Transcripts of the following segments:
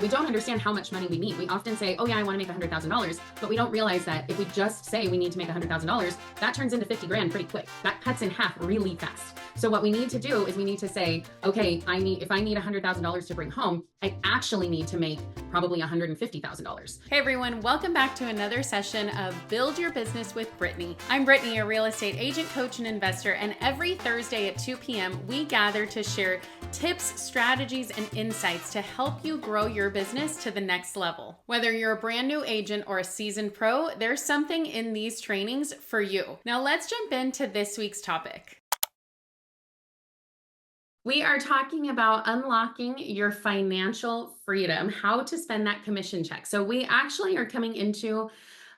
We don't understand how much money we need. We often say, oh yeah, I want to make $100,000, but we don't realize that if we just say we need to make $100,000, that turns into 50 grand pretty quick. That cuts in half really fast. So what we need to do is we need to say, okay, if I need $100,000 to bring home, I actually need to make probably $150,000. Hey everyone, welcome back to another session of Build Your Business with Brittany. I'm Brittany, a real estate agent, coach, and investor, and every Thursday at 2 p.m. we gather to share tips, strategies, and insights to help you grow your business to the next level. Whether you're a brand new agent or a seasoned pro, there's something in these trainings for you. Now let's jump into this week's topic. We are talking about unlocking your financial freedom, how to spend that commission check. So we actually are coming into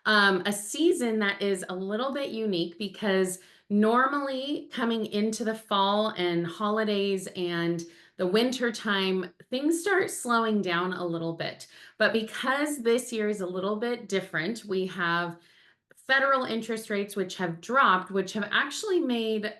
a season that is a little bit unique because normally coming into the fall and holidays and the winter time, things start slowing down a little bit. But because this year is a little bit different, we have federal interest rates, which have dropped, which have actually made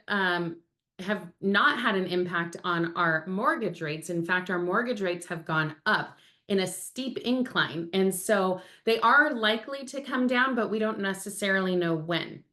have not had an impact on our mortgage rates. In fact, our mortgage rates have gone up in a steep incline. And so they are likely to come down, but we don't necessarily know when.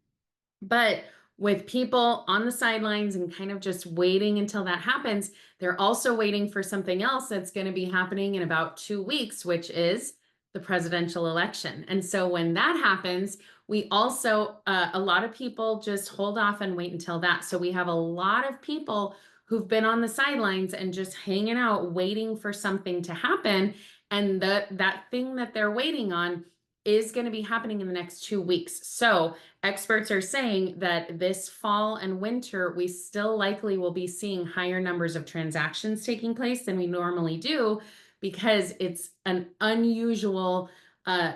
But with people on the sidelines and kind of just waiting until that happens, they're also waiting for something else that's going to be happening in about 2 weeks, which is the presidential election. And so when that happens, we also, a lot of people just hold off and wait until that. So we have a lot of people who've been on the sidelines and just hanging out, waiting for something to happen. And that thing that they're waiting on is going to be happening in the next 2 weeks. So experts are saying that this fall and winter, we still likely will be seeing higher numbers of transactions taking place than we normally do because it's an unusual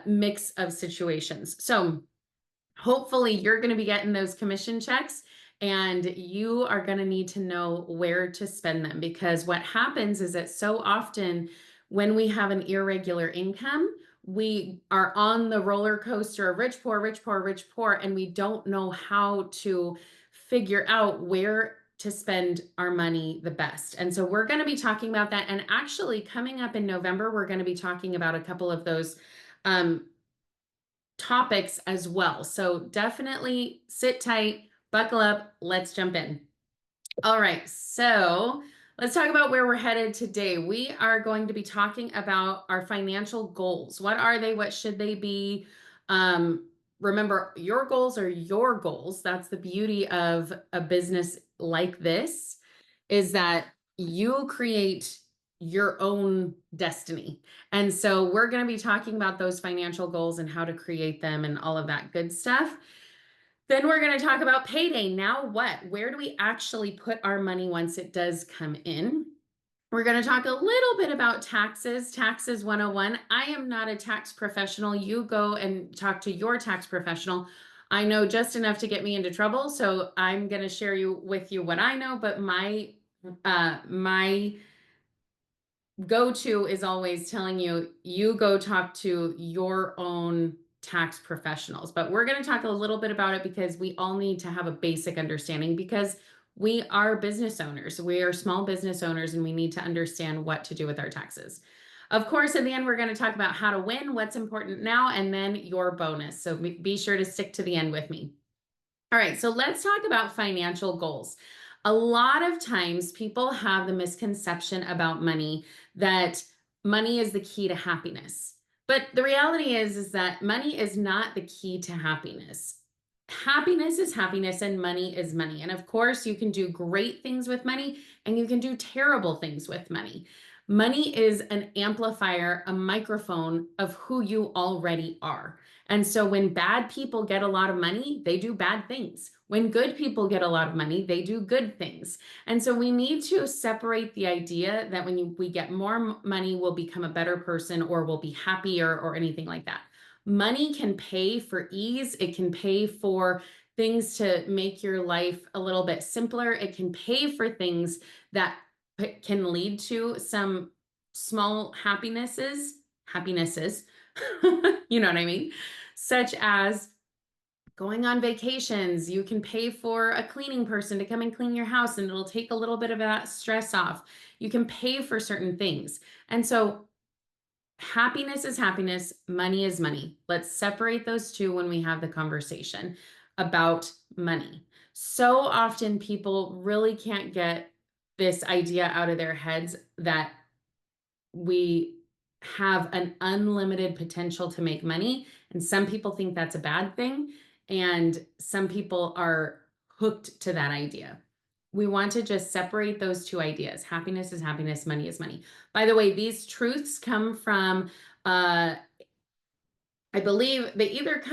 mix of situations. So hopefully you're going to be getting those commission checks and you are going to need to know where to spend them, because what happens is that so often when we have an irregular income, we are on the roller coaster of rich, poor, rich, poor, rich, poor, and we don't know how to figure out where to spend our money the best. And so we're going to be talking about that. And actually coming up in November, we're going to be talking about a couple of those topics as well. So definitely sit tight, buckle up, let's jump in. All right, so let's talk about where we're headed today. We are going to be talking about our financial goals. What are they? What should they be? Remember, your goals are your goals. That's the beauty of a business like this, is that you create your own destiny. And so we're going to be talking about those financial goals and how to create them and all of that good stuff. Then we're going to talk about payday. Now what? Where do we actually put our money once it does come in? We're going to talk a little bit about taxes, Taxes 101. I am not a tax professional. You go and talk to your tax professional. I know just enough to get me into trouble, so I'm going to share with you what I know, but my go-to is always telling you go talk to your own tax professionals. But we're going to talk a little bit about it because we all need to have a basic understanding, because we are business owners. We are small business owners and we need to understand what to do with our taxes. Of course, at the end, we're going to talk about how to win, what's important now, and then your bonus. So be sure to stick to the end with me. All right, so let's talk about financial goals. A lot of times people have the misconception about money that money is the key to happiness. But the reality is that money is not the key to happiness. Happiness is happiness and money is money. And of course, you can do great things with money and you can do terrible things with money. Money is an amplifier, a microphone of who you already are. And so when bad people get a lot of money, they do bad things. When good people get a lot of money, they do good things. And so we need to separate the idea that when we get more money, we'll become a better person or we'll be happier or anything like that. Money can pay for ease. It can pay for things to make your life a little bit simpler. It can pay for things that can lead to some small happinesses, you know what I mean? Such as going on vacations. You can pay for a cleaning person to come and clean your house and it'll take a little bit of that stress off. You can pay for certain things. And so Happiness is happiness, money is money. Let's separate those two when we have the conversation about money. So often people really can't get this idea out of their heads that we have an unlimited potential to make money. And some people think that's a bad thing. And some people are hooked to that idea. We want to just separate those two ideas. Happiness is happiness, money is money. By the way, these truths come from, I believe they either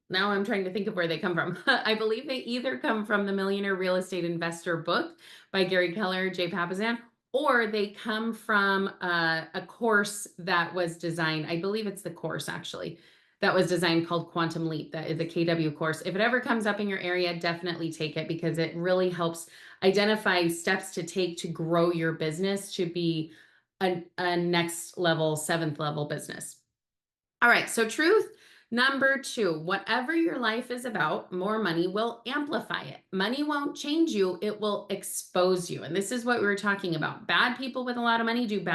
now I'm trying to think of where they come from. I believe they either come from the Millionaire Real Estate Investor book by Gary Keller, Jay Papasan, or they come from a course that was designed. I believe it's the course actually that was designed called Quantum Leap. That is a KW course. If it ever comes up in your area, definitely take it because it really helps identify steps to take to grow your business to be a next level, seventh level business. All right, so truth number two, whatever your life is about, more money will amplify it. Money won't change you, it will expose you. And this is what we were talking about. Bad people with a lot of money do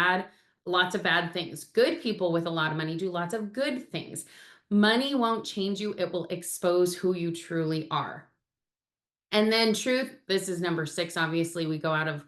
lots of bad things. Good people with a lot of money do lots of good things. Money won't change you, it will expose who you truly are. And then truth, this is number 6. Obviously, we go out of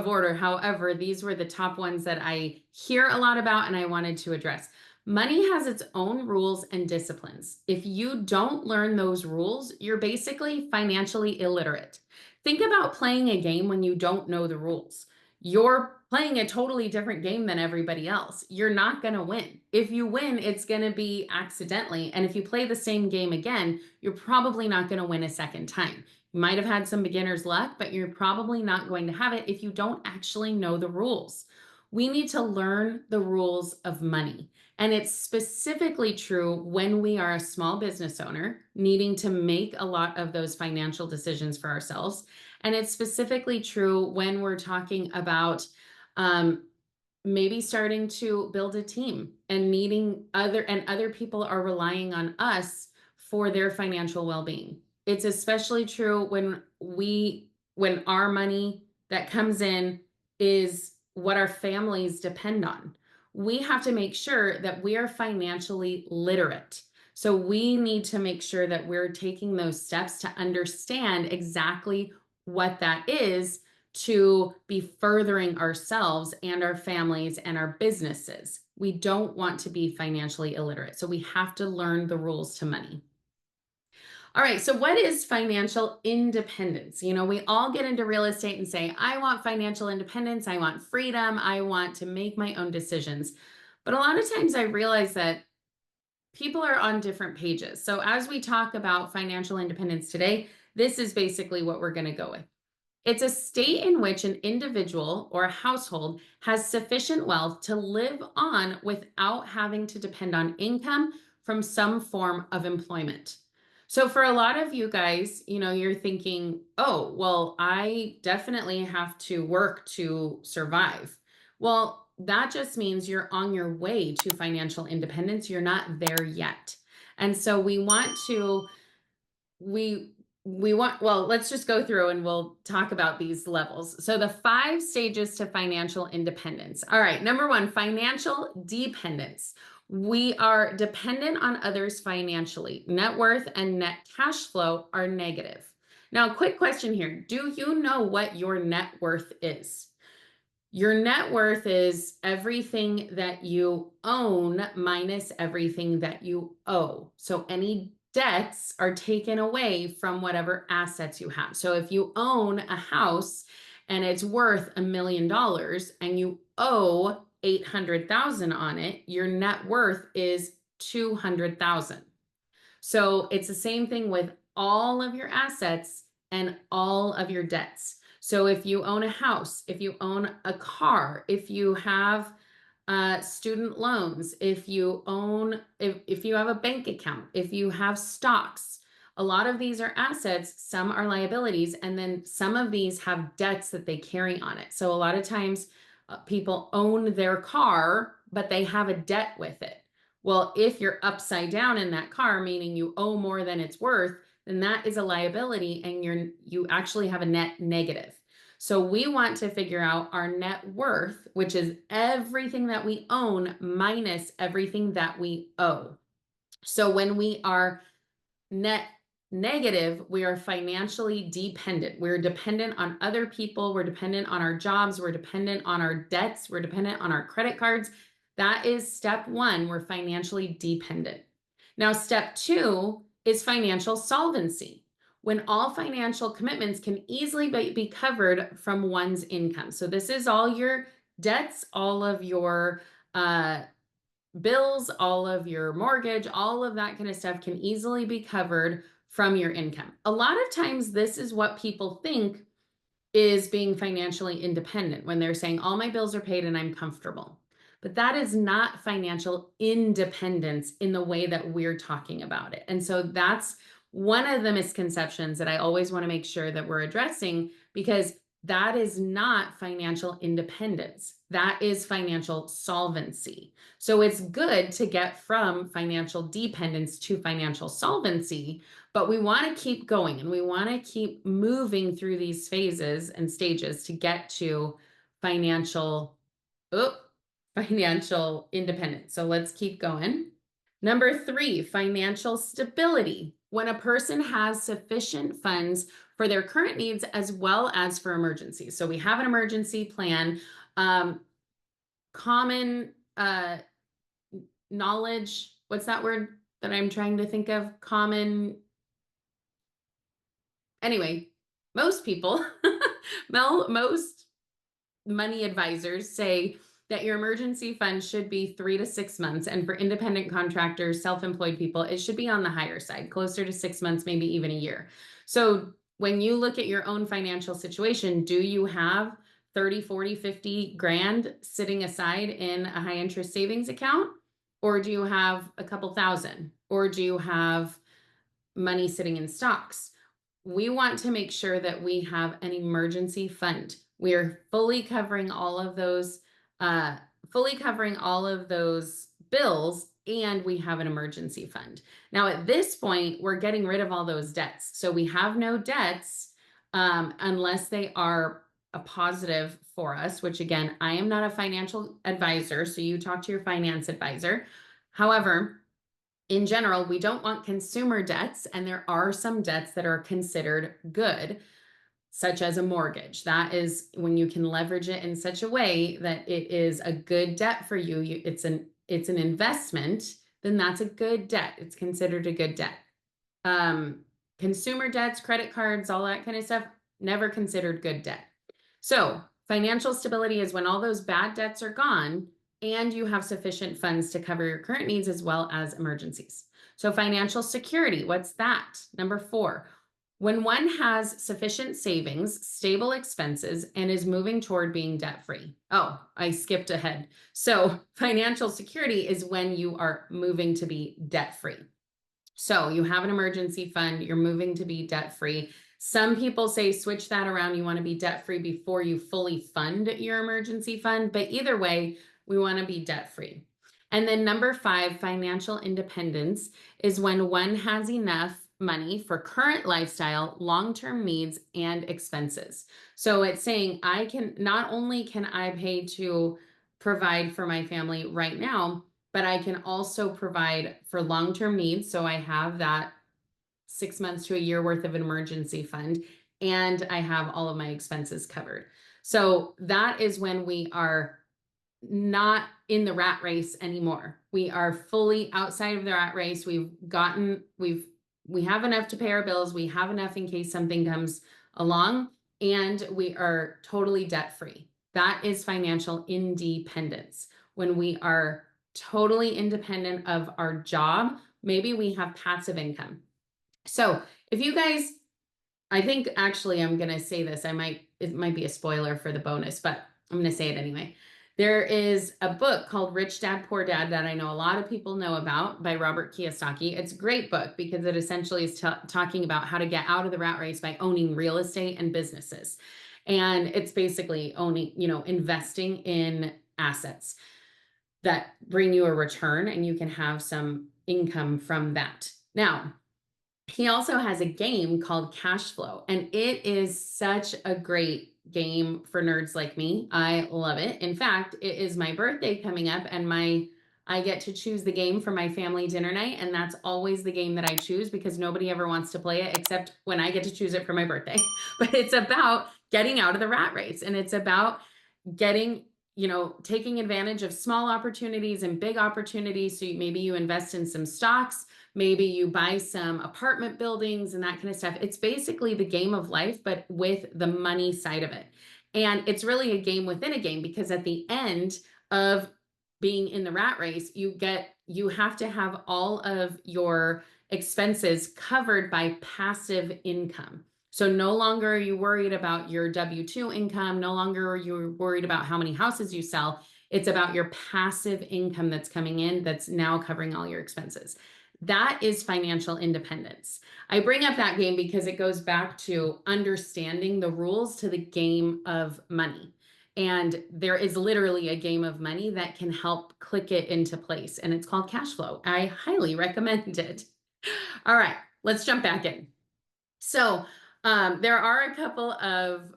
order. However, these were the top ones that I hear a lot about and I wanted to address. Money has its own rules and disciplines. If you don't learn those rules, you're basically financially illiterate. Think about playing a game when you don't know the rules. You're playing a totally different game than everybody else. You're not going to win. If you win, it's going to be accidentally. And if you play the same game again, you're probably not going to win a second time. You might have had some beginner's luck, but you're probably not going to have it if you don't actually know the rules. We need to learn the rules of money. And it's specifically true when we are a small business owner needing to make a lot of those financial decisions for ourselves. And it's specifically true when we're talking about maybe starting to build a team and needing other people are relying on us for their financial well-being. It's especially true when our money that comes in is what our families depend on. We have to make sure that we are financially literate. So we need to make sure that we're taking those steps to understand exactly what that is to be furthering ourselves and our families and our businesses. We don't want to be financially illiterate. So we have to learn the rules to money. All right, so what is financial independence? We all get into real estate and say, I want financial independence, I want freedom, I want to make my own decisions. But a lot of times I realize that people are on different pages. So as we talk about financial independence today, this is basically what we're going to go with. It's a state in which an individual or a household has sufficient wealth to live on without having to depend on income from some form of employment. So for a lot of you guys, you're thinking, oh, well, I definitely have to work to survive. Well, that just means you're on your way to financial independence. You're not there yet. And so let's just go through and we'll talk about these levels. So the 5 stages to financial independence. All right, number 1, financial dependence. We are dependent on others financially. Net worth and net cash flow are negative. Now, quick question here. Do you know what your net worth is? Your net worth is everything that you own minus everything that you owe. So any debts are taken away from whatever assets you have. So if you own a house and it's worth $1 million and you owe 800,000 on it, your net worth is 200,000. So it's the same thing with all of your assets and all of your debts. So if you own a house, if you own a car, if you have student loans, if you have a bank account, if you have stocks, a lot of these are assets, some are liabilities, and then some of these have debts that they carry on it. So a lot of times people own their car, but they have a debt with it. Well, if you're upside down in that car, meaning you owe more than it's worth, then that is a liability and you actually have a net negative. So we want to figure out our net worth, which is everything that we own minus everything that we owe. So when we are net negative, we are financially dependent. We're dependent on other people. We're dependent on our jobs. We're dependent on our debts. We're dependent on our credit cards. That is step one. We're financially dependent. Now, step two is financial solvency, when all financial commitments can easily be covered from one's income. So this is all your debts, all of your bills, all of your mortgage, all of that kind of stuff can easily be covered from your income. A lot of times, this is what people think is being financially independent when they're saying, all my bills are paid and I'm comfortable. But that is not financial independence in the way that we're talking about it. And so that's one of the misconceptions that I always want to make sure that we're addressing, because that is not financial independence. That is financial solvency. So it's good to get from financial dependence to financial solvency, but we want to keep going and we want to keep moving through these phases and stages to get to financial, financial independence. So let's keep going. Number three, financial stability. When a person has sufficient funds for their current needs as well as for emergencies. So we have an emergency plan. Common knowledge, what's that word that I'm trying to think of? Anyway, most people, most money advisors say that your emergency fund should be 3 to 6 months. And for independent contractors, self-employed people, it should be on the higher side, closer to 6 months, maybe even a year. So when you look at your own financial situation, do you have 30, 40, 50 grand sitting aside in a high interest savings account? Or do you have a couple thousand? Or do you have money sitting in stocks? We want to make sure that we have an emergency fund. We are fully covering all of those bills, and we have an emergency fund. Now, at this point, we're getting rid of all those debts. So we have no debts unless they are a positive for us, which again, I am not a financial advisor, so you talk to your finance advisor. However, in general, we don't want consumer debts, and there are some debts that are considered good, such as a mortgage. That is when you can leverage it in such a way that it is a good debt for you. It's an investment, then that's a good debt. It's considered a good debt. Consumer debts, credit cards, all that kind of stuff, never considered good debt. So financial stability is when all those bad debts are gone and you have sufficient funds to cover your current needs as well as emergencies. So financial security, what's that? Number 4, when one has sufficient savings, stable expenses, and is moving toward being debt-free. Oh, I skipped ahead. So financial security is when you are moving to be debt-free. So you have an emergency fund, you're moving to be debt-free. Some people say switch that around. You want to be debt-free before you fully fund your emergency fund. But either way, we want to be debt-free. And then number 5, financial independence is when one has enough money for current lifestyle, long-term needs, and expenses. So it's saying not only can I pay to provide for my family right now, but I can also provide for long-term needs. So I have that 6 months to a year worth of an emergency fund, and I have all of my expenses covered. So that is when we are not in the rat race anymore. We are fully outside of the rat race. We have enough to pay our bills. We have enough in case something comes along, and we are totally debt free. That is financial independence. When we are totally independent of our job, maybe we have passive income. So if you guys, I think actually I'm going to say this, it might be a spoiler for the bonus, but I'm going to say it anyway. There is a book called Rich Dad, Poor Dad that I know a lot of people know about by Robert Kiyosaki. It's a great book because it essentially is talking about how to get out of the rat race by owning real estate and businesses. And it's basically investing in assets that bring you a return and you can have some income from that. Now, he also has a game called Cash Flow, and it is such a great game for nerds like me. I love it. In fact, it is my birthday coming up, and I get to choose the game for my family dinner night, and that's always the game that I choose because nobody ever wants to play it except when I get to choose it for my birthday. But it's about getting out of the rat race, and it's about getting, taking advantage of small opportunities and big opportunities. So maybe you invest in some stocks, maybe you buy some apartment buildings and that kind of stuff. It's basically the game of life, but with the money side of it. And it's really a game within a game, because at the end of being in the rat race, you have to have all of your expenses covered by passive income. So no longer are you worried about your W-2 income. No longer are you worried about how many houses you sell. It's about your passive income that's coming in that's now covering all your expenses. That is financial independence. I bring up that game because it goes back to understanding the rules to the game of money. And there is literally a game of money that can help click it into place. And it's called cash flow. I highly recommend it. All right, let's jump back in. So there are a couple of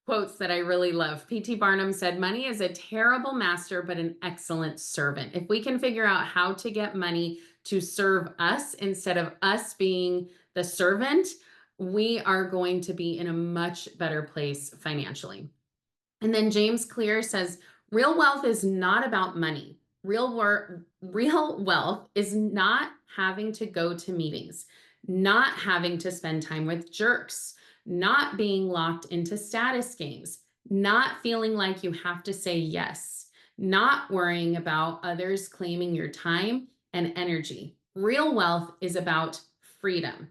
quotes that I really love. P.T. Barnum said, "Money is a terrible master, but an excellent servant." If we can figure out how to get money to serve us instead of us being the servant, we are going to be in a much better place financially. And then James Clear says, "Real wealth is not about money. Real wealth is not having to go to meetings, not having to spend time with jerks, not being locked into status games, not feeling like you have to say yes, not worrying about others claiming your time and energy. Real wealth is about freedom."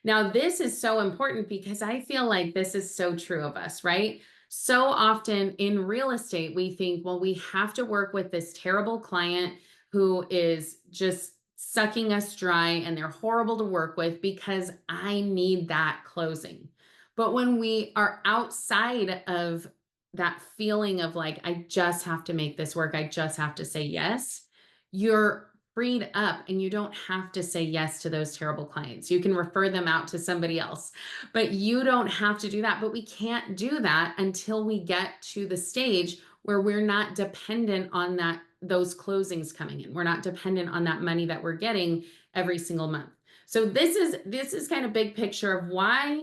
Now, this is so important because I feel like this is so true of us, right? So often in real estate, we think, well, we have to work with this terrible client who is just sucking us dry and they're horrible to work with because I need that closing. But when we are outside of that feeling of like, I just have to make this work, I just have to say yes, you're freed up and you don't have to say yes to those terrible clients. You can refer them out to somebody else, but you don't have to do that. But we can't do that until we get to the stage where we're not dependent on those closings coming in. We're not dependent on that money that we're getting every single month. So this is kind of big picture of why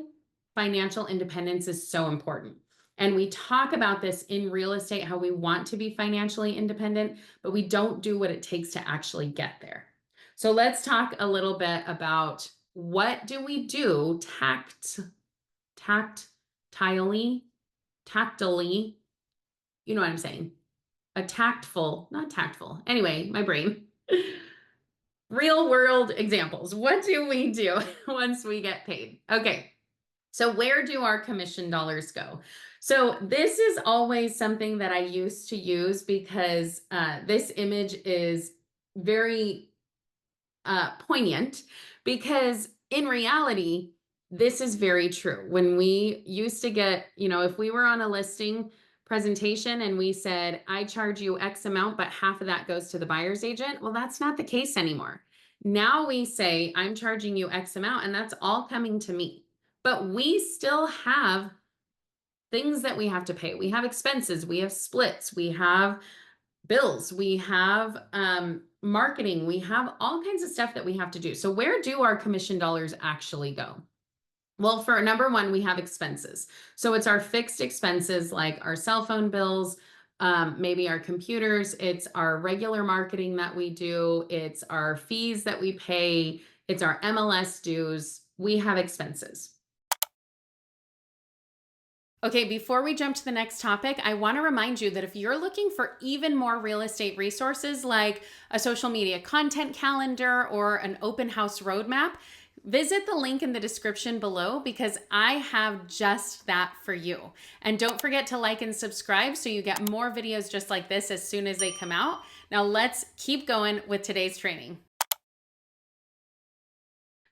financial independence is so important. And we talk about this in real estate, how we want to be financially independent, but we don't do what it takes to actually get there. So let's talk a little bit about what do we do tactily, you know what I'm saying? Not tactful. Anyway, my brain. Real world examples. What do we do once we get paid? Okay. So where do our commission dollars go? So this is always something that I used to use because this image is very poignant, because in reality, this is very true. When we used to get, if we were on a listing presentation and we said, I charge you X amount, but half of that goes to the buyer's agent. Well, that's not the case anymore. Now we say, I'm charging you X amount, and that's all coming to me. But we still have things that we have to pay. We have expenses, we have splits, we have bills, we have marketing, we have all kinds of stuff that we have to do. So where do our commission dollars actually go? Well, for number one, we have expenses. So it's our fixed expenses like our cell phone bills, maybe our computers, it's our regular marketing that we do, it's our fees that we pay, it's our MLS dues. We have expenses. Okay, before we jump to the next topic, I want to remind you that if you're looking for even more real estate resources like a social media content calendar or an open house roadmap, visit the link in the description below because I have just that for you. And don't forget to like and subscribe so you get more videos just like this as soon as they come out. Now let's keep going with today's training.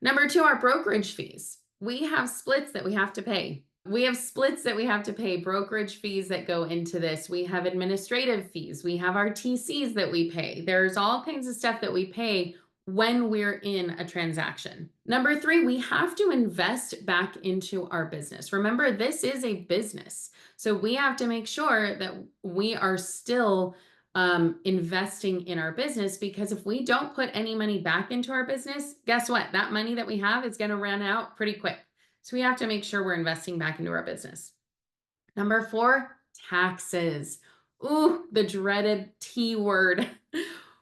Number two, our brokerage fees. We have splits that we have to pay. Brokerage fees that go into this. We have administrative fees. We have our TCs that we pay. There's all kinds of stuff that we pay when we're in a transaction. Number three, we have to invest back into our business. Remember, this is a business. So we have to make sure that we are still investing in our business, because if we don't put any money back into our business, guess what? That money that we have is going to run out pretty quick. So we have to make sure we're investing back into our business. Number four, taxes. Ooh, the dreaded T word.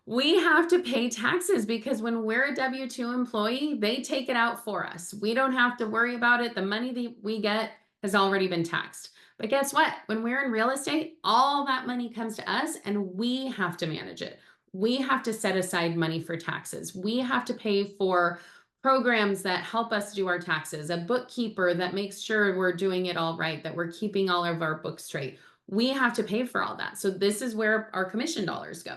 We have to pay taxes because when we're a W-2 employee, they take it out for us. We don't have to worry about it. The money that we get has already been taxed. But guess what? When we're in real estate, all that money comes to us and we have to manage it. We have to set aside money for taxes. We have to pay for programs that help us do our taxes, a bookkeeper that makes sure we're doing it all right, that we're keeping all of our books straight. We have to pay for all that. So this is where our commission dollars go.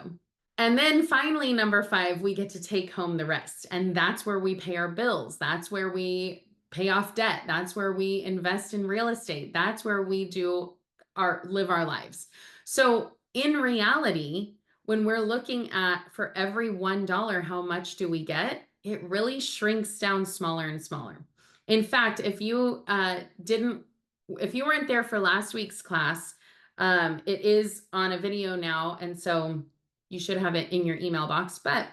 And then finally, number five, we get to take home the rest. And that's where we pay our bills. That's where we pay off debt. That's where we invest in real estate. That's where we live our lives. So in reality, when we're looking at for every $1, how much do we get? It really shrinks down smaller and smaller. In fact, if you weren't there for last week's class, it is on a video now. And so you should have it in your email box, but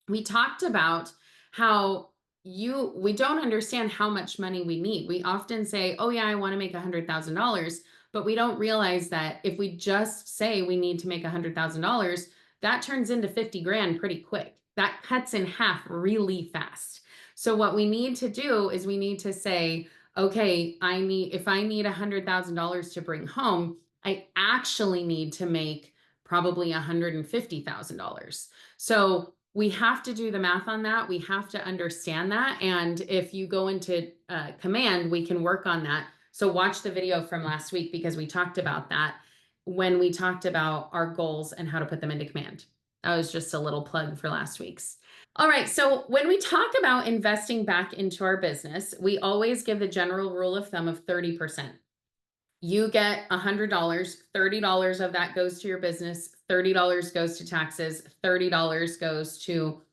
we talked about how we don't understand how much money we need. We often say, oh yeah, I want to make $100,000, but we don't realize that if we just say we need to make $100,000, that turns into 50 grand pretty quick. That cuts in half really fast. So what we need to do is we need to say, okay, if I need $100,000 to bring home, I actually need to make probably $150,000. So we have to do the math on that. We have to understand that. And if you go into command, we can work on that. So watch the video from last week because we talked about that when we talked about our goals and how to put them into command. That was just a little plug for last week's. All right, so when we talk about investing back into our business, we always give the general rule of thumb of 30%. You get $100, $30 of that goes to your business, $30 goes to taxes, $30 goes to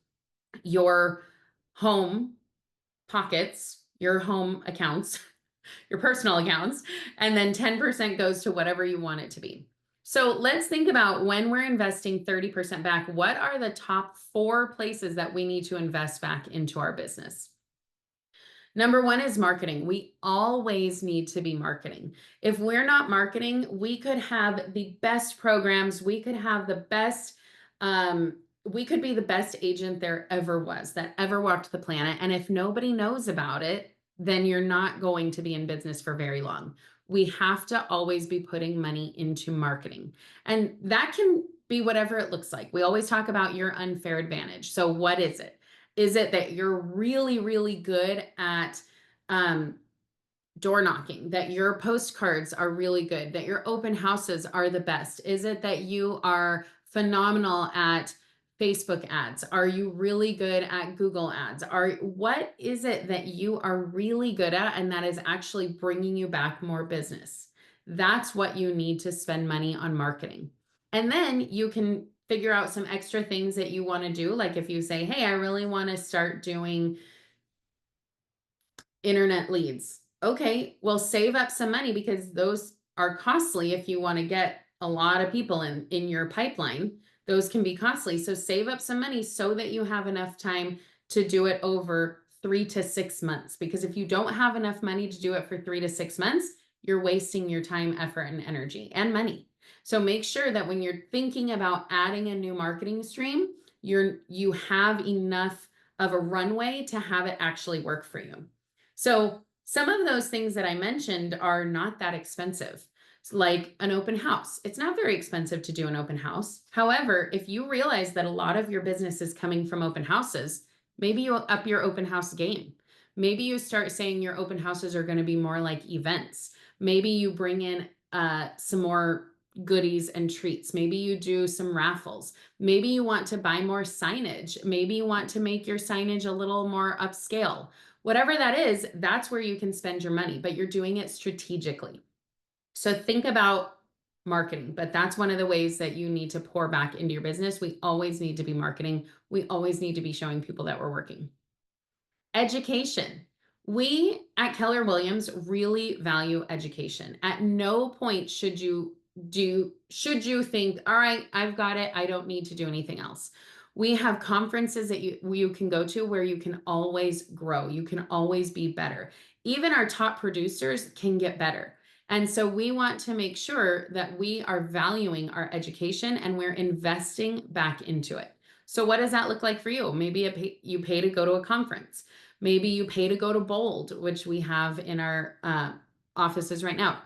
your home pockets, your home accounts, your personal accounts, and then 10% goes to whatever you want it to be. So let's think about when we're investing 30% back, what are the top 4 places that we need to invest back into our business? Number 1 is marketing. We always need to be marketing. If we're not marketing, we could have the best programs. We could have the best, we could be the best agent there ever was, that ever walked the planet. And if nobody knows about it, then you're not going to be in business for very long. We have to always be putting money into marketing. And that can be whatever it looks like. We always talk about your unfair advantage. So what is it? Is it that you're really, really good at door knocking, that your postcards are really good, that your open houses are the best? Is it that you are phenomenal at Facebook ads? Are you really good at Google ads? What is it that you are really good at and that is actually bringing you back more business? That's what you need to spend money on marketing. And then you can figure out some extra things that you want to do. Like if you say, hey, I really want to start doing internet leads. Okay, well, save up some money because those are costly. If you want to get a lot of people in your pipeline, those can be costly. So save up some money so that you have enough time to do it over 3 to 6 months. Because if you don't have enough money to do it for 3 to 6 months, you're wasting your time, effort, and energy and money. So make sure that when you're thinking about adding a new marketing stream, you have enough of a runway to have it actually work for you. So some of those things that I mentioned are not that expensive. Like an open house. It's not very expensive to do an open house. However, if you realize that a lot of your business is coming from open houses, maybe you'll up your open house game. Maybe you start saying your open houses are going to be more like events. Maybe you bring in some more goodies and treats. Maybe you do some raffles. Maybe you want to buy more signage. Maybe you want to make your signage a little more upscale. Whatever that is, that's where you can spend your money, but you're doing it strategically. So think about marketing, but that's one of the ways that you need to pour back into your business. We always need to be marketing. We always need to be showing people that we're working. Education. We at Keller Williams really value education. At no point should you think, all right, I've got it. I don't need to do anything else. We have conferences that you can go to where you can always grow. You can always be better. Even our top producers can get better. And so we want to make sure that we are valuing our education and we're investing back into it. So what does that look like for you? Maybe you pay to go to a conference. Maybe you pay to go to Bold, which we have in our offices right now.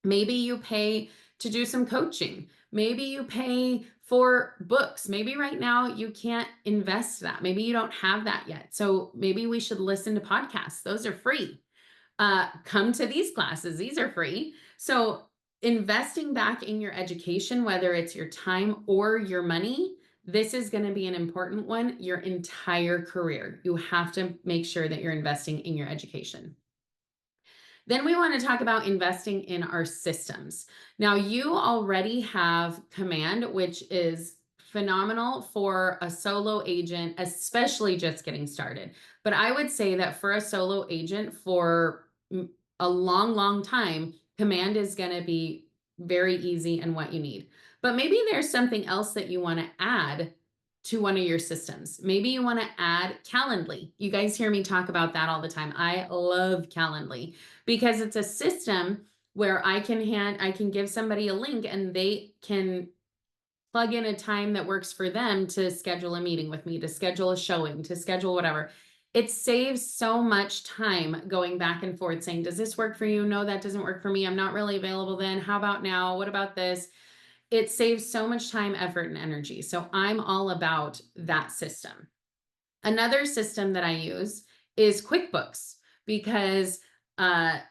Maybe you pay to do some coaching. Maybe you pay for books. Maybe right now you can't invest that. Maybe you don't have that yet. So maybe we should listen to podcasts. Those are free. Come to these classes. These are free. So investing back in your education, whether it's your time or your money, this is going to be an important one your entire career. You have to make sure that you're investing in your education. Then we want to talk about investing in our systems. Now, you already have Command, which is phenomenal for a solo agent, especially just getting started. But I would say that for a solo agent for a long, long time, Command is going to be very easy and what you need. But maybe there's something else that you want to add to one of your systems. Maybe you want to add Calendly. You guys hear me talk about that all the time. I love Calendly because it's a system where I can give somebody a link and they can plug in a time that works for them to schedule a meeting with me, to schedule a showing, to schedule whatever. It saves so much time going back and forth saying, does this work for you? No, that doesn't work for me. I'm not really available then. How about now? What about this? It saves so much time, effort, and energy. So I'm all about that system. Another system that I use is QuickBooks because I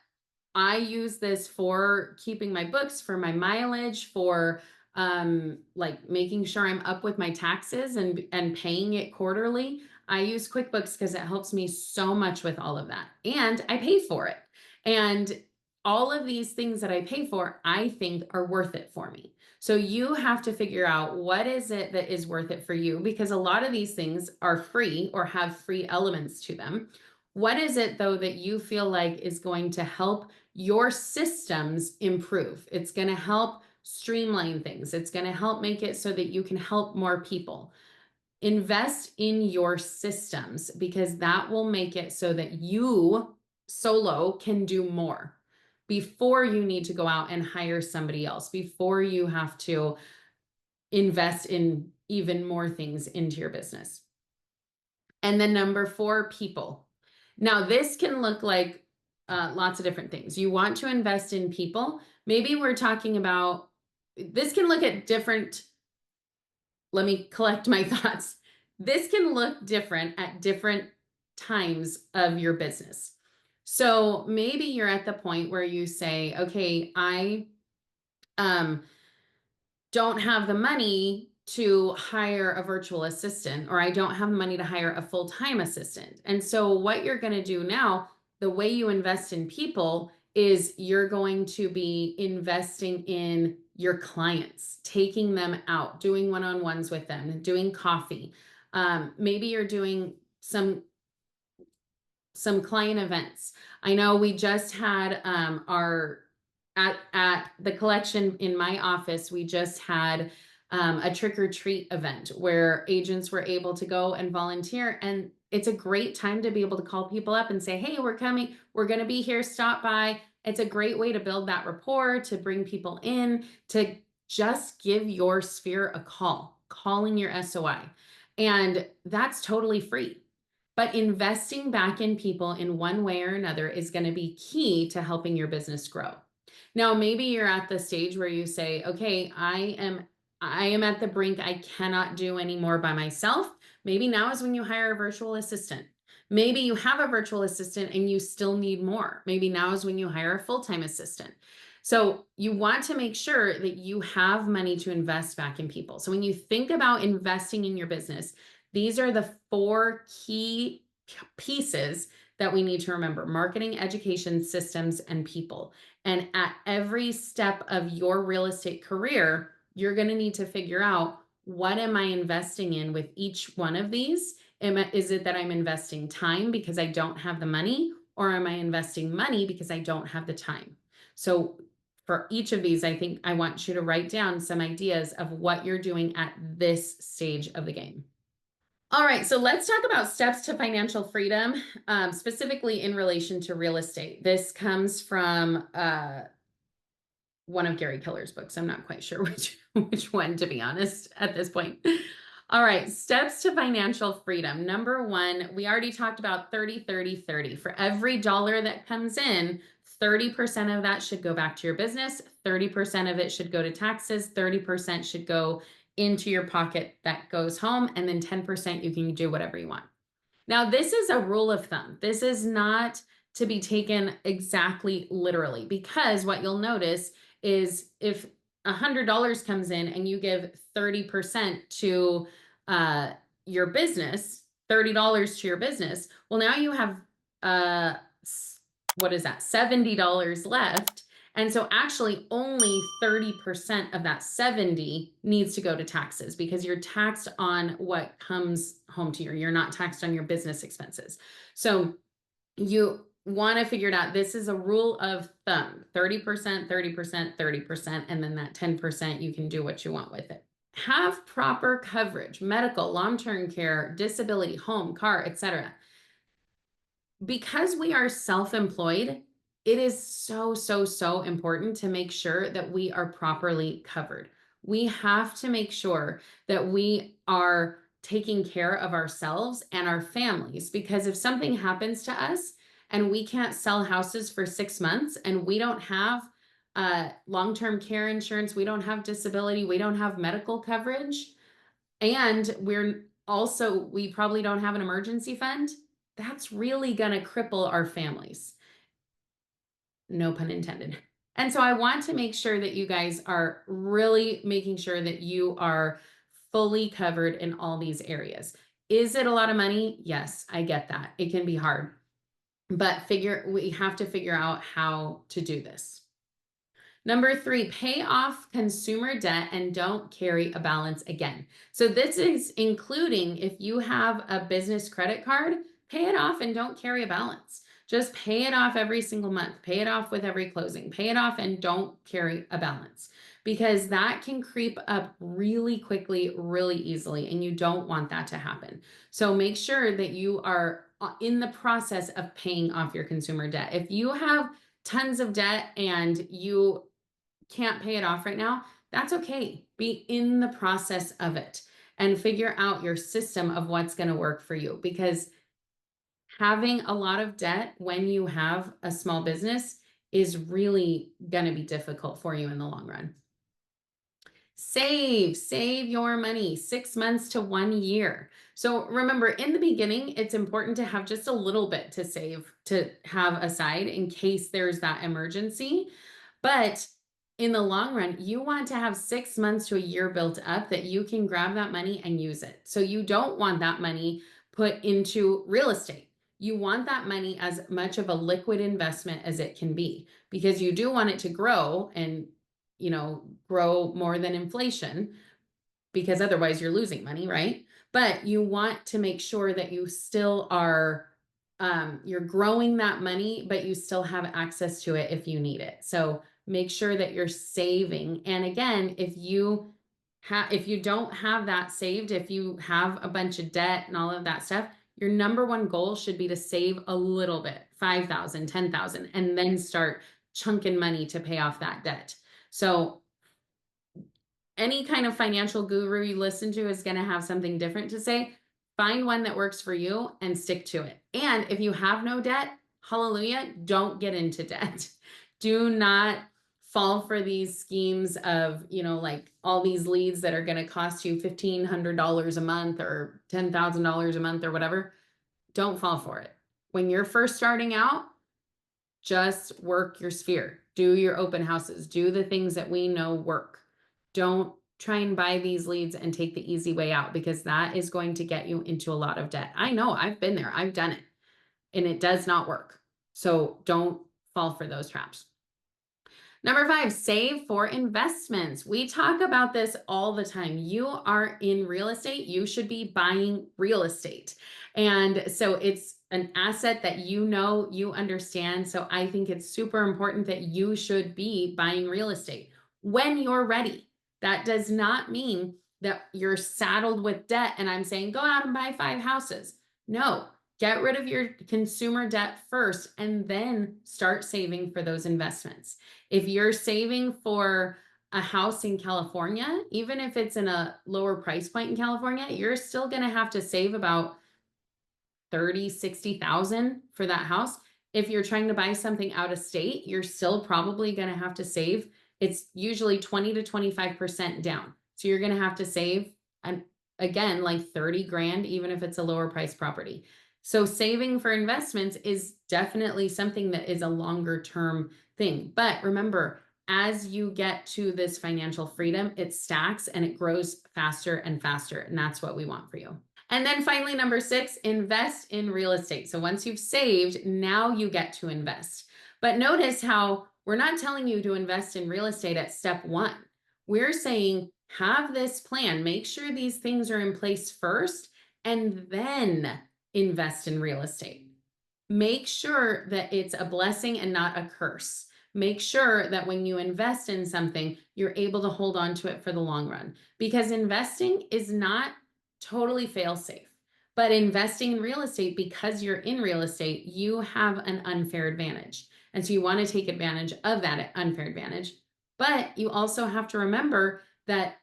use this for keeping my books, for my mileage, for like making sure I'm up with my taxes and paying it quarterly. I use QuickBooks because it helps me so much with all of that. And I pay for it. And all of these things that I pay for, I think are worth it for me. So you have to figure out what is it that is worth it for you because a lot of these things are free or have free elements to them. What is it though that you feel like is going to help your systems improve? It's going to help streamline things. It's going to help make it so that you can help more people. Invest in your systems because that will make it so that you solo can do more before you need to go out and hire somebody else, before you have to invest in even more things into your business. And then number 4, people. Now, this can look like lots of different things. You want to invest in people. Maybe we're talking about, this can look at different, let me collect my thoughts. This can look different at different times of your business. So maybe you're at the point where you say, okay, I don't have the money to hire a virtual assistant, or I don't have money to hire a full-time assistant. And so what you're going to do now, the way you invest in people is you're going to be investing in your clients, taking them out, doing one-on-ones with them, doing coffee. Maybe you're doing some client events. I know we just had at the collection in my office, we just had a trick or treat event where agents were able to go and volunteer. And it's a great time to be able to call people up and say, hey, we're coming, we're going to be here, stop by. It's a great way to build that rapport, to bring people in, to just give your sphere a call, calling your SOI. And that's totally free. But investing back in people in one way or another is going to be key to helping your business grow. Now, maybe you're at the stage where you say, okay, I am at the brink. I cannot do any more by myself. Maybe now is when you hire a virtual assistant. Maybe you have a virtual assistant and you still need more. Maybe now is when you hire a full-time assistant. So you want to make sure that you have money to invest back in people. So when you think about investing in your business, these are the 4 key pieces that we need to remember: marketing, education, systems, and people. And at every step of your real estate career, you're going to need to figure out, what am I investing in with each one of these? Is it that I'm investing time because I don't have the money, or am I investing money because I don't have the time? So for each of these, I think I want you to write down some ideas of what you're doing at this stage of the game. All right, so let's talk about steps to financial freedom, specifically in relation to real estate. This comes from one of Gary Keller's books. I'm not quite sure which one, to be honest, at this point. All right, steps to financial freedom. Number one, we already talked about 30, 30, 30. For every dollar that comes in, 30% of that should go back to your business, 30% of it should go to taxes, 30% should go into your pocket that goes home, and then 10% you can do whatever you want. Now, this is a rule of thumb. This is not to be taken exactly literally, because what you'll notice is if $100 comes in and you give 30% to your business, $30 to your business, well, now you have what is that, $70 left. And so actually only 30% of that 70 needs to go to taxes, because you're taxed on what comes home to you. You're not taxed on your business expenses. So you want to figure it out. This is a rule of thumb: 30%, 30%, 30%, and then that 10%, you can do what you want with it. Have proper coverage: medical, long-term care, disability, home, car, etc. Because we are self-employed, it is so, so, so important to make sure that we are properly covered. We have to make sure that we are taking care of ourselves and our families, because if something happens to us and we can't sell houses for 6 months, and we don't have long-term care insurance, we don't have disability, we don't have medical coverage, and we probably don't have an emergency fund, that's really going to cripple our families. No pun intended. And so I want to make sure that you guys are really making sure that you are fully covered in all these areas. Is it a lot of money? Yes, I get that. It can be hard, but we have to figure out how to do this. Number 3, pay off consumer debt and don't carry a balance again. So this is including if you have a business credit card, pay it off and don't carry a balance. Just pay it off every single month. Pay it off with every closing. Pay it off and don't carry a balance, because that can creep up really quickly, really easily, and you don't want that to happen. So make sure that you are in the process of paying off your consumer debt. If you have tons of debt and you can't pay it off right now, that's okay. Be in the process of it and figure out your system of what's going to work for you, because having a lot of debt when you have a small business is really going to be difficult for you in the long run. Save your money 6 months to 1 year. So remember, in the beginning, it's important to have just a little bit to save, to have aside in case there's that emergency. But in the long run, you want to have 6 months to a year built up that you can grab that money and use it. So you don't want that money put into real estate. You want that money as much of a liquid investment as it can be, because you do want it to grow and, grow more than inflation, because otherwise you're losing money, right? But you want to make sure that you still are, you're growing that money, but you still have access to it if you need it. So make sure that you're saving. And again, if you don't have that saved, if you have a bunch of debt and all of that stuff, your number one goal should be to save a little bit, 5,000, 10,000, and then start chunking money to pay off that debt. So any kind of financial guru you listen to is going to have something different to say. Find one that works for you and stick to it. And if you have no debt, hallelujah, don't get into debt. Do not fall for these schemes of, like all these leads that are going to cost you $1,500 a month or $10,000 a month or whatever. Don't fall for it. When you're first starting out, just work your sphere. Do your open houses. Do the things that we know work. Don't try and buy these leads and take the easy way out, because that is going to get you into a lot of debt. I know, I've been there. I've done it, and it does not work. So don't fall for those traps. Number 5, save for investments. We talk about this all the time. You are in real estate, you should be buying real estate. And so it's an asset that you know, you understand. So I think it's super important that you should be buying real estate when you're ready. That does not mean that you're saddled with debt and I'm saying go out and buy 5 houses. No, get rid of your consumer debt first and then start saving for those investments. If you're saving for a house in California, even if it's in a lower price point in California, you're still going to have to save about 30, 60,000 for that house. If you're trying to buy something out of state, you're still probably going to have to save. It's usually 20 to 25% down. So you're going to have to save, and again, like 30 grand, even if it's a lower price property. So saving for investments is definitely something that is a longer term thing. But remember, as you get to this financial freedom, it stacks and it grows faster and faster. And that's what we want for you. And then finally, number 6, invest in real estate. So once you've saved, now you get to invest. But notice how we're not telling you to invest in real estate at step 1. We're saying have this plan, make sure these things are in place first, and then invest in real estate. Make sure that it's a blessing and not a curse. Make sure that when you invest in something, you're able to hold on to it for the long run, because investing is not totally fail safe. But investing in real estate, because you're in real estate, you have an unfair advantage. And so you want to take advantage of that unfair advantage. But you also have to remember that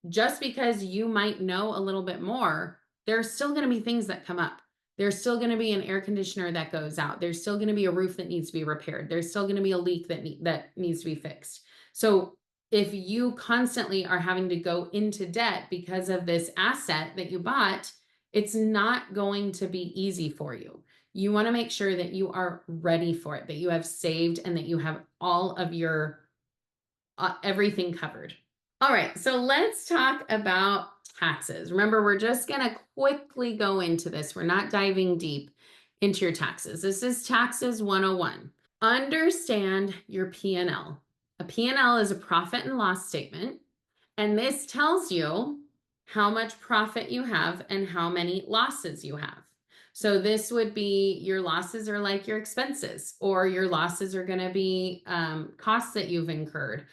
just because you might know a little bit more, there's still going to be things that come up. There's still going to be an air conditioner that goes out. There's still going to be a roof that needs to be repaired. There's still going to be a leak that needs to be fixed. So if you constantly are having to go into debt because of this asset that you bought, it's not going to be easy for you. You want to make sure that you are ready for it, that you have saved, and that you have all of your everything covered. All right, so let's talk about taxes. Remember, we're just going to quickly go into this. We're not diving deep into your taxes. This is Taxes 101. Understand your P&L. A P&L is a profit and loss statement, and this tells you how much profit you have and how many losses you have. So this would be your losses are like your expenses, or your losses are going to be costs that you've incurred.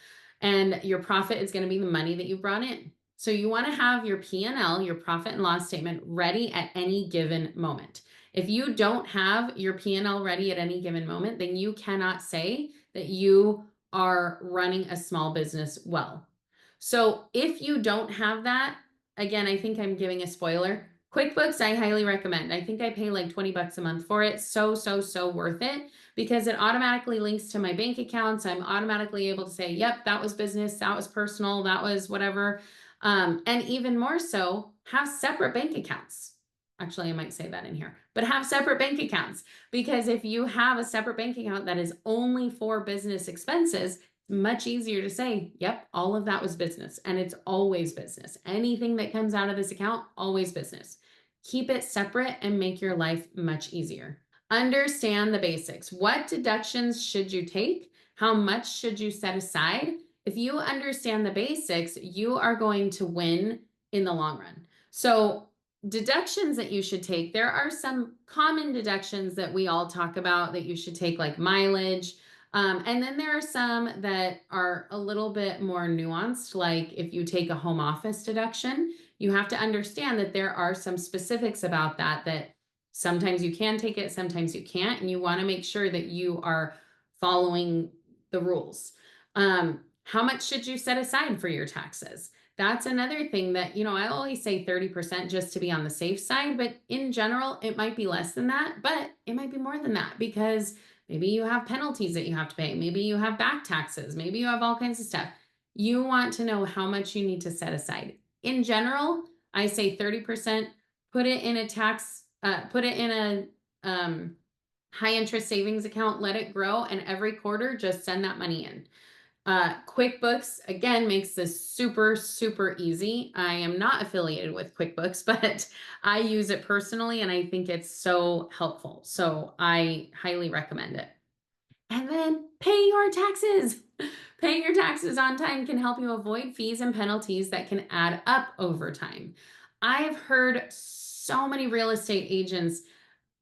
And your profit is going to be the money that you brought in. So you want to have your P&L, your profit and loss statement, ready at any given moment. If you don't have your P&L ready at any given moment, then you cannot say that you are running a small business well. So if you don't have that, again, I think I'm giving a spoiler. QuickBooks, I highly recommend. I think I pay like 20 bucks a month for it. So worth it, because it automatically links to my bank accounts. I'm automatically able to say, yep, that was business, that was personal, that was whatever. And even more so, have separate bank accounts. Actually, I might say that in here, but have separate bank accounts, because if you have a separate bank account that is only for business expenses, much easier to say, yep, all of that was business, and it's always business. Anything that comes out of this account, always business. Keep it separate and make your life much easier. Understand the basics. What deductions should you take? How much should you set aside? If you understand the basics, you are going to win in the long run. So deductions that you should take, there are some common deductions that we all talk about that you should take, like mileage. And then there are some that are a little bit more nuanced, like if you take a home office deduction, you have to understand that there are some specifics about that sometimes you can take it, sometimes you can't, and you want to make sure that you are following the rules. How much should you set aside for your taxes? That's another thing that, I always say 30% just to be on the safe side, but in general, it might be less than that, but it might be more than that, because maybe you have penalties that you have to pay. Maybe you have back taxes. Maybe you have all kinds of stuff. You want to know how much you need to set aside. In general, I say 30%, put it in a high interest savings account, let it grow, and every quarter just send that money in. QuickBooks, again, makes this super easy. I am not affiliated with QuickBooks, but I use it personally, and I think it's so helpful. So I highly recommend it. And then pay your taxes. Paying your taxes on time can help you avoid fees and penalties that can add up over time. I've heard so many real estate agents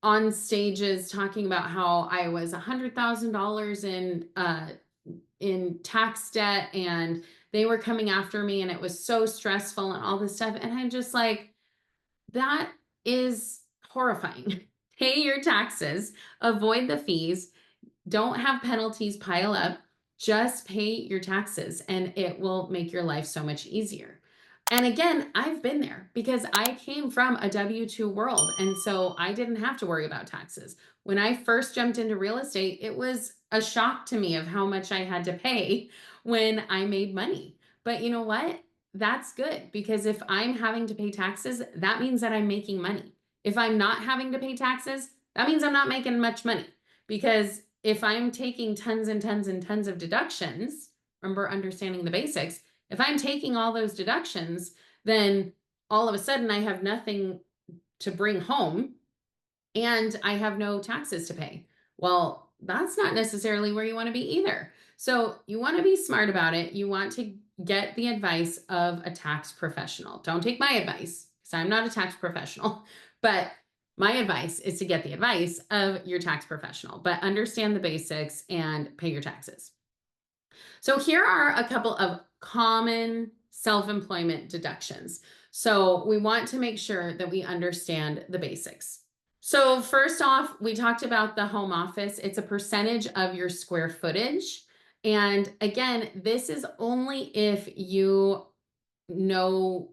on stages talking about how I was $100,000 in tax debt and they were coming after me and it was so stressful and all this stuff. And I'm just like, that is horrifying. Pay your taxes, avoid the fees, don't have penalties pile up. Just pay your taxes and it will make your life so much easier. And again, I've been there because I came from a W-2 world. And so I didn't have to worry about taxes. When I first jumped into real estate, it was a shock to me of how much I had to pay when I made money. But you know what? That's good because if I'm having to pay taxes, that means that I'm making money. If I'm not having to pay taxes, that means I'm not making much money because if I'm taking tons and tons and tons of deductions, remember understanding the basics, if I'm taking all those deductions, then all of a sudden I have nothing to bring home and I have no taxes to pay. Well, that's not necessarily where you want to be either. So you want to be smart about it. You want to get the advice of a tax professional. Don't take my advice because I'm not a tax professional, but my advice is to get the advice of your tax professional, but understand the basics and pay your taxes. So here are a couple of common self-employment deductions. So we want to make sure that we understand the basics. So first off, we talked about the home office. It's a percentage of your square footage. And again, this is only if you know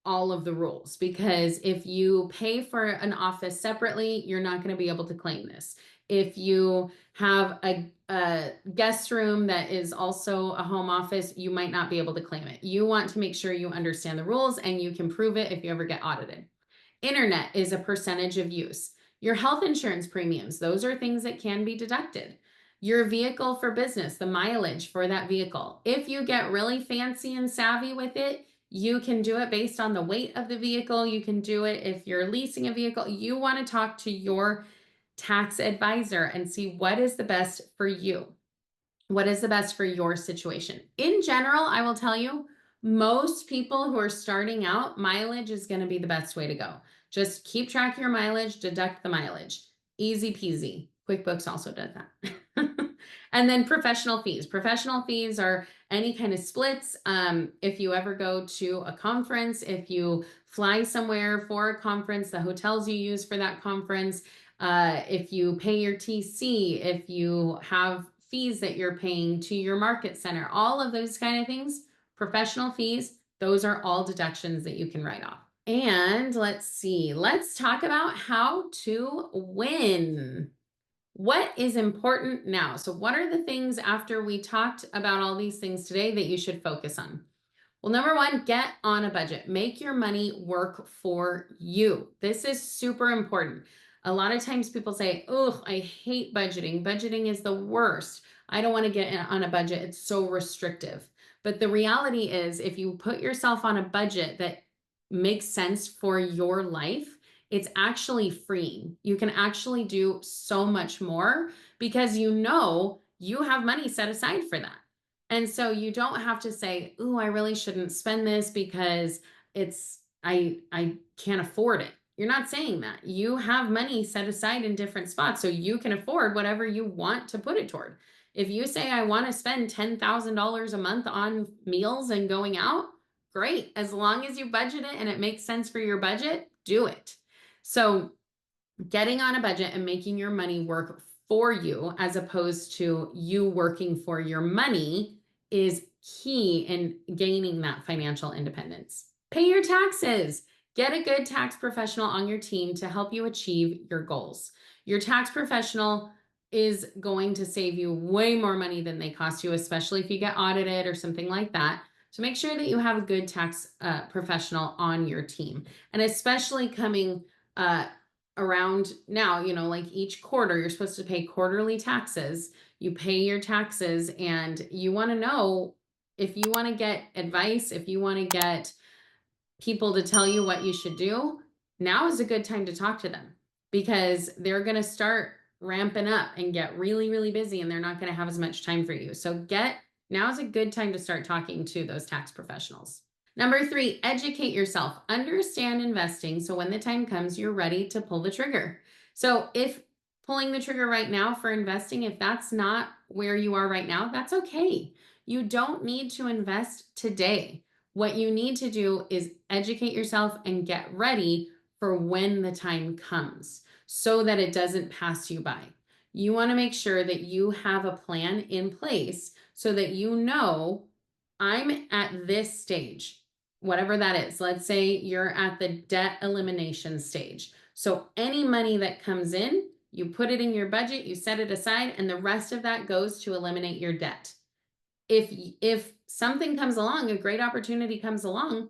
all of the rules, because if you pay for an office separately, you're not going to be able to claim this. If you have a guest room that is also a home office, you might not be able to claim it. You want to make sure you understand the rules and you can prove it if you ever get audited. Internet is a percentage of use. Your health insurance premiums, those are things that can be deducted. Your vehicle for business, the mileage for that vehicle. If you get really fancy and savvy with it, you can do it based on the weight of the vehicle. You can do it if you're leasing a vehicle. You want to talk to your tax advisor and see what is the best for you. What is the best for your situation? In general, I will tell you, most people who are starting out, mileage is going to be the best way to go. Just keep track of your mileage, deduct the mileage. Easy peasy. QuickBooks also does that. And then professional fees. Professional fees are any kind of splits. If you ever go to a conference, if you fly somewhere for a conference, the hotels you use for that conference, if you pay your TC, if you have fees that you're paying to your market center, all of those kind of things, professional fees, those are all deductions that you can write off. And let's see, let's talk about how to win. What is important now? So what are the things after we talked about all these things today that you should focus on? Well, number one, get on a budget. Make your money work for you. This is super important. A lot of times people say, oh, I hate budgeting. Budgeting is the worst. I don't want to get on a budget. It's so restrictive. But the reality is, if you put yourself on a budget that makes sense for your life, it's actually freeing. You can actually do so much more because you know you have money set aside for that. And so you don't have to say, "Ooh, I really shouldn't spend this because I can't afford it." You're not saying that. You have money set aside in different spots so you can afford whatever you want to put it toward. If you say I want to spend $10,000 a month on meals and going out, great. As long as you budget it and it makes sense for your budget, do it. So getting on a budget and making your money work for you as opposed to you working for your money is key in gaining that financial independence. Pay your taxes. Get a good tax professional on your team to help you achieve your goals. Your tax professional is going to save you way more money than they cost you, especially if you get audited or something like that. So make sure that you have a good tax professional on your team. And especially coming around now, like each quarter, you're supposed to pay quarterly taxes. You pay your taxes and you want to know if you want to get advice, if you want to get people to tell you what you should do, now is a good time to talk to them because they're going to start ramping up and get really, really busy and they're not going to have as much time for you. So get Now is a good time to start talking to those tax professionals. Number 3, educate yourself. Understand investing so when the time comes, you're ready to pull the trigger. So if pulling the trigger right now for investing, if that's not where you are right now, that's okay. You don't need to invest today. What you need to do is educate yourself and get ready for when the time comes so that it doesn't pass you by. You want to make sure that you have a plan in place so that you know I'm at this stage, whatever that is. Let's say you're at the debt elimination stage. So any money that comes in, you put it in your budget, you set it aside, and the rest of that goes to eliminate your debt. If something comes along, a great opportunity comes along,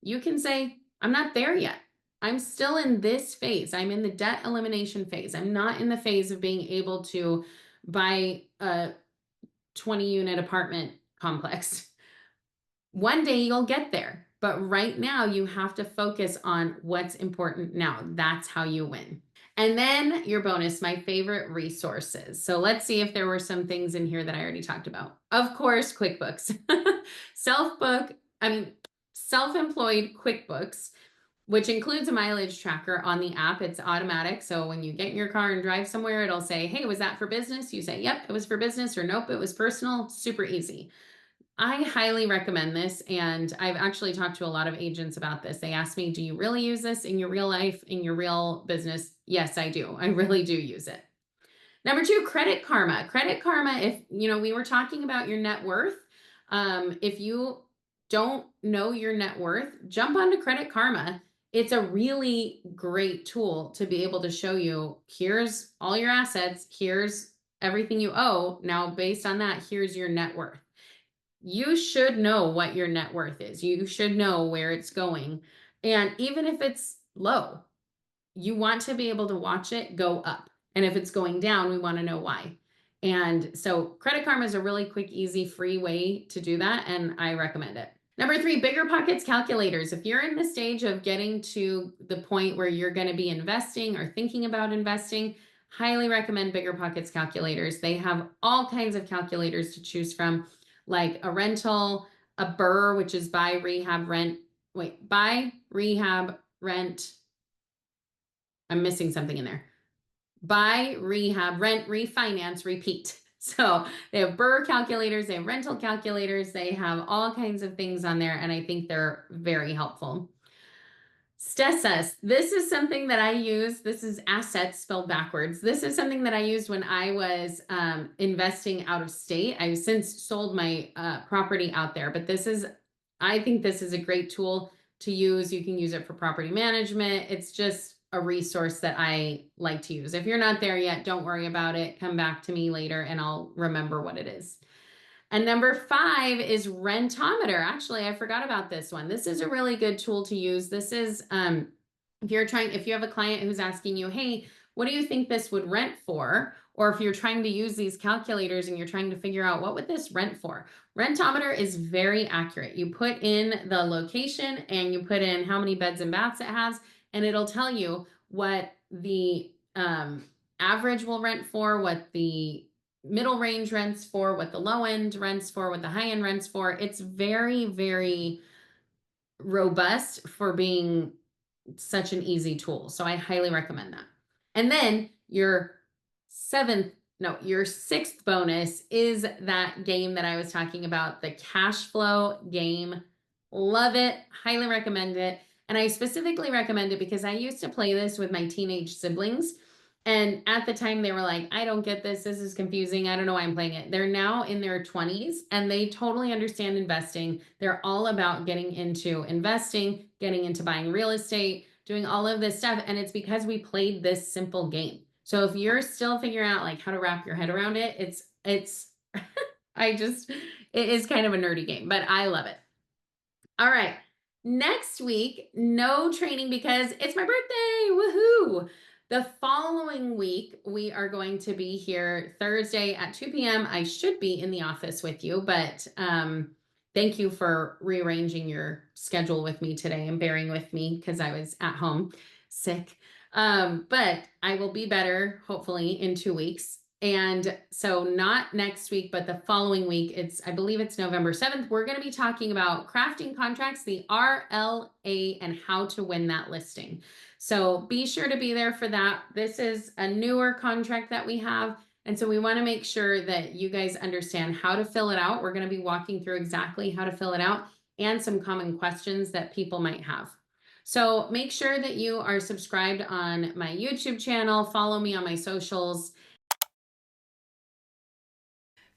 you can say, I'm not there yet. I'm still in this phase. I'm in the debt elimination phase. I'm not in the phase of being able to buy a 20 unit apartment complex. One day you'll get there, but right now you have to focus on what's important now. That's how you win. And then your bonus, my favorite resources. So let's see if there were some things in here that I already talked about. Of course, QuickBooks, self-employed QuickBooks, which includes a mileage tracker on the app. It's automatic. So when you get in your car and drive somewhere, it'll say, hey, was that for business? You say, yep, it was for business, or nope, it was personal. Super easy. I highly recommend this. And I've actually talked to a lot of agents about this. They ask me, do you really use this in your real life, in your real business? Yes, I do. I really do use it. Number 2, Credit Karma. Credit Karma, if we were talking about your net worth. If you don't know your net worth, jump onto Credit Karma. It's a really great tool to be able to show you, here's all your assets, here's everything you owe. Now, based on that, here's your net worth. You should know what your net worth is. You should know where it's going. And even if it's low, you want to be able to watch it go up. And if it's going down, we want to know why. And so Credit Karma is a really quick, easy, free way to do that. And I recommend it. Number 3, Bigger Pockets calculators. If you're in the stage of getting to the point where you're going to be investing or thinking about investing, highly recommend Bigger Pockets calculators. They have all kinds of calculators to choose from, like a rental, a BRRRR, which is buy, rehab, rent. Buy, rehab, rent. I'm missing something in there. Buy, rehab, rent, refinance, repeat. So they have BRRRR calculators, they have rental calculators, they have all kinds of things on there, and I think they're very helpful. Stessus, this is something that I use. This is assets spelled backwards. This is something that I used when I was investing out of state. I've since sold my property out there, but I think this is a great tool to use. You can use it for property management. It's just a resource that I like to use. If you're not there yet, don't worry about it. Come back to me later and I'll remember what it is. And number 5 is Rentometer. Actually, I forgot about this one. This is a really good tool to use. This is, if you have a client who's asking you, hey, what do you think this would rent for? Or if you're trying to use these calculators and you're trying to figure out what would this rent for? Rentometer is very accurate. You put in the location and you put in how many beds and baths it has, and it'll tell you what the average will rent for, what the middle range rents for, what the low end rents for, what the high end rents for. It's very, very robust for being such an easy tool. So I highly recommend that. And then your 6th bonus is that game that I was talking about, the cash flow game. Love it. Highly recommend it. And I specifically recommend it because I used to play this with my teenage siblings. And at the time they were like, I don't get this. This is confusing. I don't know why I'm playing it. They're now in their 20s and they totally understand investing. They're all about getting into investing, getting into buying real estate, doing all of this stuff. And it's because we played this simple game. So if you're still figuring out like how to wrap your head around it, it is kind of a nerdy game, but I love it. All right. Next week, no training because it's my birthday. Woohoo! The following week, we are going to be here Thursday at 2 p.m. I should be in the office with you, but thank you for rearranging your schedule with me today and bearing with me because I was at home sick. But I will be better, hopefully, in 2 weeks. And so not next week, but the following week, I believe it's November 7th, we're going to be talking about crafting contracts, the RLA, and how to win that listing. So be sure to be there for that. This is a newer contract that we have. And so we want to make sure that you guys understand how to fill it out. We're going to be walking through exactly how to fill it out and some common questions that people might have. So make sure that you are subscribed on my YouTube channel, follow me on my socials.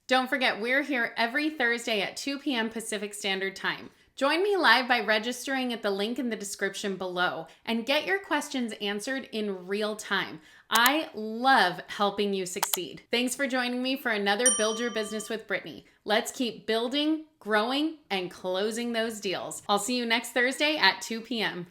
Don't forget, we're here every Thursday at 2 p.m. Pacific Standard Time. Join me live by registering at the link in the description below and get your questions answered in real time. I love helping you succeed. Thanks for joining me for another Build Your Business with Brittany. Let's keep building, growing, and closing those deals. I'll see you next Thursday at 2 p.m.